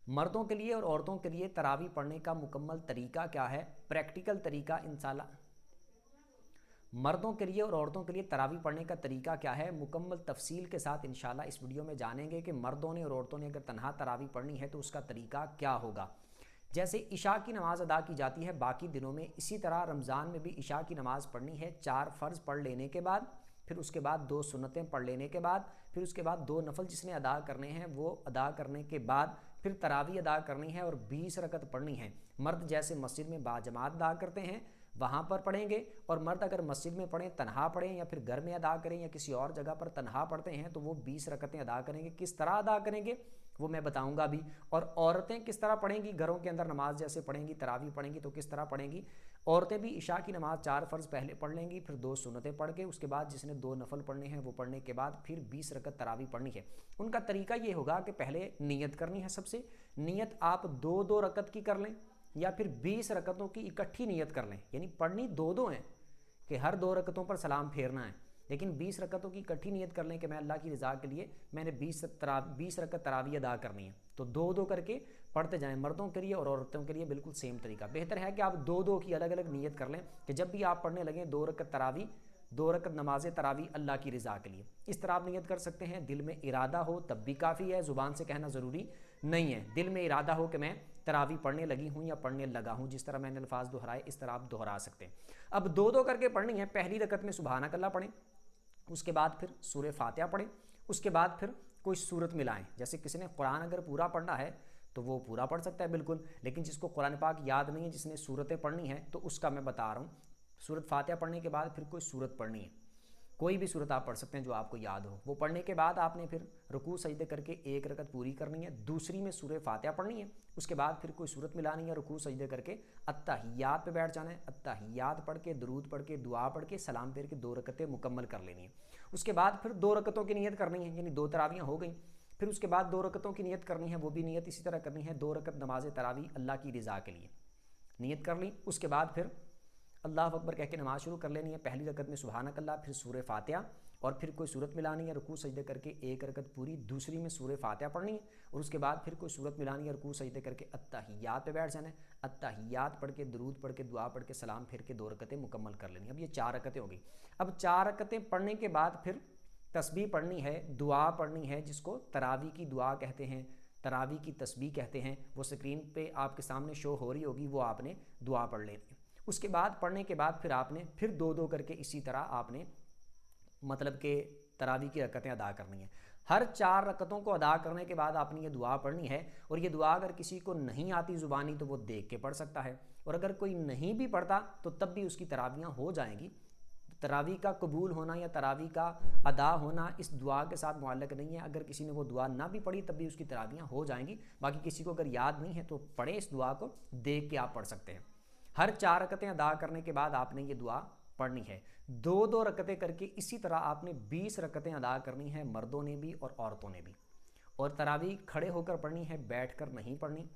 मर्दों के लिए और औरतों के लिए तरावी पढ़ने का मुकम्मल तरीका क्या है, प्रैक्टिकल तरीका इंशाल्लाह। मर्दों के लिए और औरतों के लिए तरावी पढ़ने का तरीका क्या है, मुकम्मल तफसील के साथ इंशाल्लाह इस वीडियो में जानेंगे कि मर्दों ने और औरतों ने अगर तन्हा तरावी पढ़नी है तो उसका तरीका क्या होगा। जैसे इशा की नमाज़ अदा की जाती है बाकी दिनों में, इसी तरह रमज़ान में भी इशा की नमाज़ पढ़नी है 4 फ़र्ज़ पढ़ लेने के बाद, फिर उसके बाद 2 सुन्नतें पढ़ लेने के बाद, फिर उसके बाद 2 नफल जिसने अदा करने हैं वो अदा करने के बाद फिर तरावी अदा करनी है और 20 रकत पढ़नी है। मर्द जैसे मस्जिद में बाजमात अदा करते हैं वहाँ पर पढ़ेंगे, और मर्द अगर मस्जिद में पढ़ें, तन्हा पढ़ें या फिर घर में अदा करें या किसी और जगह पर तन्हा पढ़ते हैं तो वो 20 रकतें अदा करेंगे। किस तरह अदा करेंगे वो मैं बताऊंगा भी। और औरतें किस तरह पढ़ेंगी, घरों के अंदर नमाज जैसे पढ़ेंगी, तरावी पढ़ेंगी तो किस तरह पढ़ेंगी। औरतें भी इशा की नमाज़ 4 फ़र्ज़ पहले पढ़ लेंगी, फिर 2 सुन्नतें पढ़ के उसके बाद जिसने 2 नफल पढ़ने हैं वो पढ़ने के बाद फिर 20 रकत तरावी पढ़नी है। उनका तरीका ये होगा कि पहले नियत करनी है। सबसे नियत आप 2-2 रकत की कर लें या फिर 20 रकतों की इकट्ठी नियत कर लें, यानी पढ़नी 2-2 हैं कि हर 2 रकतों पर सलाम फेरना है, लेकिन 20 रकतों की इकट्ठी नियत कर लें कि मैं अल्लाह की रज़ा के लिए मैंने 20 रकत तरावी अदा करनी है, तो 2-2 करके पढ़ते जाएं। मर्दों के लिए और औरतों के लिए बिल्कुल सेम तरीका। बेहतर है कि आप 2-2 की अलग अलग नियत कर लें कि जब भी आप पढ़ने लगें 2 रकत तरावी, 2 रकत नमाज तरावी अल्लाह की रज़ा के लिए। इस तरह आप नियत कर सकते हैं। दिल में इरादा हो तब भी काफ़ी है, ज़ुबान से कहना ज़रूरी नहीं है। दिल में इरादा हो कि मैं तरावी पढ़ने लगी हूँ या पढ़ने लगा हूँ, जिस तरह मैंने अल्फाज दोहराए इस तरह आप दोहरा सकते हैं। अब 2-2 करके पढ़नी है। पहली रकत में सुबहानक अल्लाह पढ़ें, उसके बाद फिर सूरह फातिहा पढ़ें, उसके बाद फिर कोई सूरत मिलाएं। जैसे किसी ने कुरान अगर पूरा पढ़ना है तो वो पूरा पढ़ सकता है बिल्कुल, लेकिन जिसको कुरान पाक याद नहीं है, जिसने सूरतें पढ़नी है तो उसका मैं बता रहा हूँ। सूरत फातिहा पढ़ने के बाद फिर कोई सूरत पढ़नी है, कोई भी सूरत आप पढ़ सकते हैं जो आपको याद हो। वो पढ़ने के बाद आपने फिर रुकू सजदे करके 1 रकत पूरी करनी है, दूसरी में सूरह फातिहा पढ़नी है, उसके बाद फिर कोई सूरत मिलानी है, रुकू सजदे करके अत्तहियात पे बैठ जाना है, अत्तहियात पढ़ के, दरूद पढ़ के, दुआ पढ़ के, सलाम फेर के 2 रकतें मुकम्मल कर लेनी है। उसके बाद फिर 2 रकतों की नियत करनी है, यानी 2 तरावियाँ हो गई। फिर उसके बाद 2 रकतों की नियत करनी है, वो भी नियत इसी तरह करनी है, 2 रकत नमाज तरावी अल्लाह की रज़ा के लिए नियत कर ली। उसके बाद फिर अल्लाह अकबर कह के नमाज शुरू कर लेनी है। पहली रकत में सुबहानक अल्लाह, फिर सूरह फातिहा और फिर कोई सूरत मिलानी है, रुकू सजदे करके 1 रकत पूरी, दूसरी में सूरह फातिहा पढ़नी है और उसके बाद फिर कोई सूरत मिलानी है, रुकू सजदे करके अत्तहियात पे बैठ जाना है, अत्तहियात पढ़ के, दरूद पढ़ के, दुआ पढ़ के, सलाम फिर के 2 रकतें मुकम्मल कर लेनी है। अब ये 4 रकतें होगी। अब 4 रकतें पढ़ने के बाद फिर तस्बीह पढ़नी है, दुआ पढ़नी है, जिसको तरावी की दुआ कहते हैं, तरावी की तस्बीह कहते हैं। वो स्क्रीन पे आपके सामने शो हो रही होगी, वो आपने दुआ पढ़ लेनी है। उसके बाद पढ़ने के बाद फिर आपने फिर 2-2 करके इसी तरह आपने मतलब कि तरावी की रकतें अदा करनी है। हर 4 रकतों को अदा करने के बाद आपने ये दुआ पढ़नी है, और ये दुआ अगर किसी को नहीं आती ज़ुबानी तो वो देख के पढ़ सकता है, और अगर कोई नहीं भी पढ़ता तो तब भी उसकी तरावियाँ हो जाएंगी। तरावी का कबूल होना या तरावी का अदा होना इस दुआ के साथ मुअल्लक नहीं है। अगर किसी ने वो दुआ ना भी पढ़ी तब भी उसकी तरावियाँ हो जाएंगी। बाकी किसी को अगर याद नहीं है तो पढ़े, इस दुआ को देख के आप पढ़ सकते हैं। हर 4 रकतें अदा करने के बाद आपने ये दुआ पढ़नी है। 2-2 रकतें करके इसी तरह आपने 20 रकतें अदा करनी है, मर्दों ने भी और औरतों ने भी। और तरावी खड़े होकर पढ़नी है, बैठकर नहीं पढ़नी।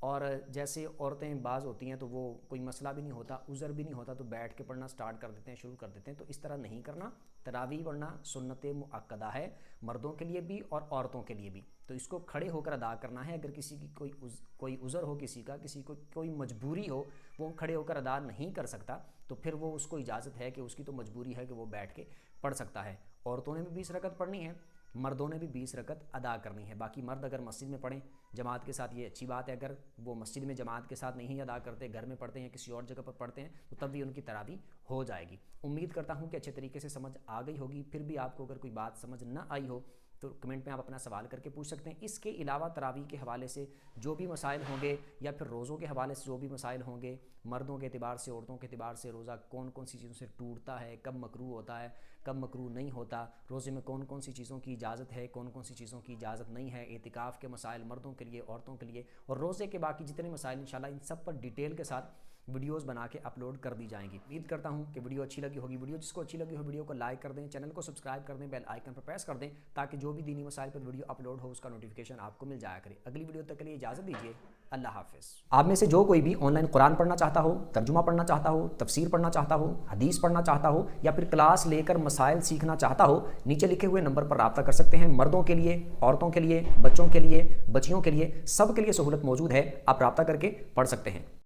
और जैसे औरतें बाज़ होती हैं तो वो कोई मसला भी नहीं होता, उज़र भी नहीं होता तो बैठ के पढ़ना स्टार्ट कर देते हैं, शुरू कर देते हैं, तो इस तरह नहीं करना। तरावी पढ़ना सुन्नत मुअक्कदा है, मर्दों के लिए भी और औरतों के लिए भी, तो इसको खड़े होकर अदा करना है। अगर किसी की कोई उज़र हो, किसी को कोई मजबूरी हो, वो खड़े होकर अदा नहीं कर सकता, तो फिर वो उसको इजाज़त है कि उसकी तो मजबूरी है कि वो बैठ के पढ़ सकता है। औरतों ने भी 20 रकत पढ़नी है, मर्दों ने भी 20 रकत अदा करनी है। बाकी मर्द अगर मस्जिद में पढ़ें जमात के साथ, ये अच्छी बात है। अगर वो मस्जिद में जमात के साथ नहीं अदा करते, घर में पढ़ते हैं, किसी और जगह पर पढ़ते हैं, तो तब भी उनकी तरावी हो जाएगी। उम्मीद करता हूँ कि अच्छे तरीके से समझ आ गई होगी। फिर भी आपको अगर कोई बात समझ ना आई हो तो कमेंट में आप अपना सवाल करके पूछ सकते हैं। इसके अलावा तरावी के हवाले से जो भी मसाइल होंगे या फिर रोज़ों के हवाले से जो भी मसाइल होंगे, मर्दों के अतबार से, औरतों के अतबार से, रोज़ा कौन कौन सी चीज़ों से टूटता है, कब मकरूह होता है, कब मकरूह नहीं होता, रोज़े में कौन कौन सी चीज़ों की इजाज़त है, कौन कौन सी चीज़ों की इजाज़त नहीं है, एतिकाफ़ के मसाइल मर्दों के लिए, औरतों के लिए, और रोज़े के बाकी जितने मसाइल इंशाल्लाह इन सब पर डिटेल के साथ वीडियोस बना के अपलोड कर दी जाएंगी। उम्मीद करता हूं कि वीडियो अच्छी लगी होगी। वीडियो जिसको अच्छी लगी हो वीडियो को लाइक कर दें, चैनल को सब्सक्राइब कर दें, बेल आइकन पर प्रेस कर दें, ताकि जो भी दीनी मसाइल पर वीडियो अपलोड हो उसका नोटिफिकेशन आपको मिल जाया करे। अगली वीडियो तक के लिए इजाज़त दीजिए। अल्लाह हाफिज़। आप में से जो कोई भी ऑनलाइन कुरान पढ़ना चाहता हो, तर्जुमा पढ़ना चाहता हो, तफसीर पढ़ना चाहता हो, हदीस पढ़ना चाहता हो या फिर क्लास लेकर मसाइल सीखना चाहता हो, नीचे लिखे हुए नंबर पर रब्ता कर सकते हैं। मर्दों के लिए, औरतों के लिए, बच्चों के लिए, बच्चियों के लिए, सब के लिए सहूलत मौजूद है। आप रब्ता करके पढ़ सकते हैं।